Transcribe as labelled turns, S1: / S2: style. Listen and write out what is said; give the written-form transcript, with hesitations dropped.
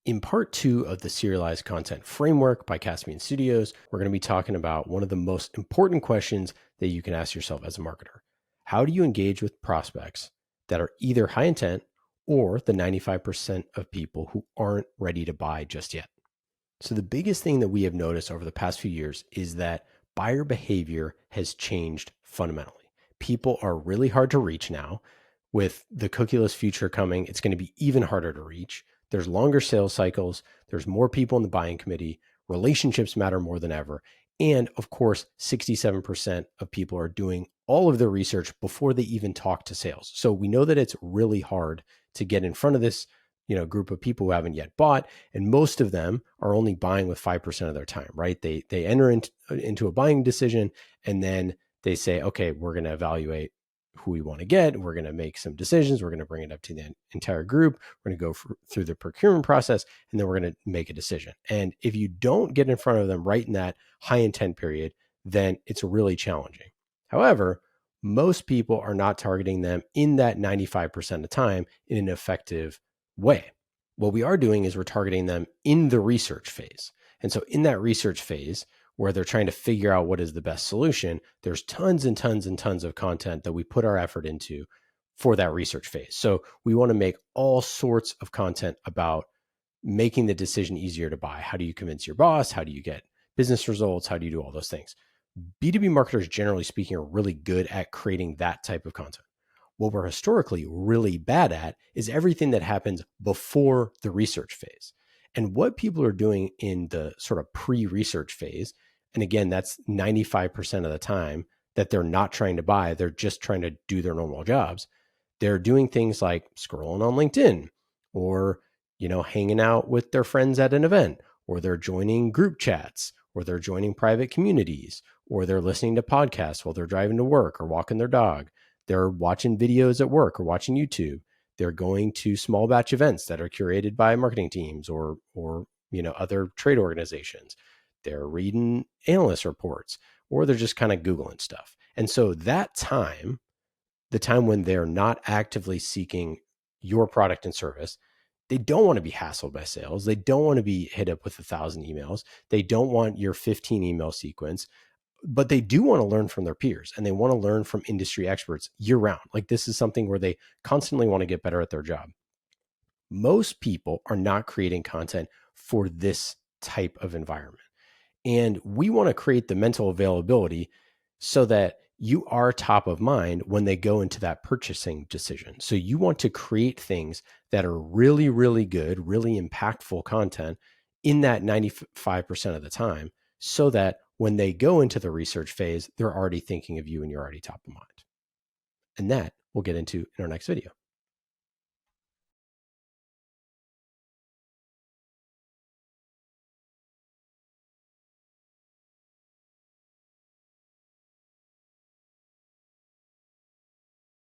S1: In part 2 of the Serialized Content Framework by Caspian Studios, we're going to be talking about one of the most important questions that you can ask yourself as a marketer. How do you engage with prospects that are either high intent or the 95% of people who aren't ready to buy just yet? So the biggest thing that we have noticed over the past few years is that buyer behavior has changed fundamentally. People are really hard to reach now. With the cookieless future coming, it's going to be even harder to reach. There's longer sales cycles. There's more people in the buying committee. Relationships matter more than ever. And of course, 67% of people are doing all of their research before they even talk to sales. So we know that it's really hard to get in front of this, group of people who haven't yet bought. And most of them are only buying with 5% of their time, right? They enter into a buying decision and then they say, okay, we're going to evaluate who we want to get. We're going to make some decisions. We're going to bring it up to the entire group. We're going to go through the procurement process, and then we're going to make a decision. And if you don't get in front of them right in that high intent period, then it's really challenging. However, most people are not targeting them in that 95% of the time in an effective way. What we are doing is we're targeting them in the research phase. And so in that research phase, where they're trying to figure out what is the best solution, there's tons and tons and tons of content that we put our effort into for that research phase. So we want to make all sorts of content about making the decision easier to buy. How do you convince your boss? How do you get business results? How do you do all those things? B2B marketers, generally speaking, are really good at creating that type of content. What we're historically really bad at is everything that happens before the research phase. And what people are doing in the sort of pre-research phase, and again, that's 95% of the time that they're not trying to buy, they're just trying to do their normal jobs. They're doing things like scrolling on LinkedIn or, hanging out with their friends at an event, or they're joining group chats, or they're joining private communities, or they're listening to podcasts while they're driving to work or walking their dog. They're watching videos at work or watching YouTube. They're going to small batch events that are curated by marketing teams or other trade organizations. They're reading analyst reports, or they're just kind of Googling stuff. And so that time, the time when they're not actively seeking your product and service, they don't want to be hassled by sales. They don't want to be hit up with 1,000 emails. They don't want your 15 email sequence, but they do want to learn from their peers and they want to learn from industry experts year round. Like this is something where they constantly want to get better at their job. Most people are not creating content for this type of environment. And we want to create the mental availability so that you are top of mind when they go into that purchasing decision. So you want to create things that are really, really good, really impactful content in that 95% of the time so that when they go into the research phase, they're already thinking of you and you're already top of mind. And that we'll get into in our next video.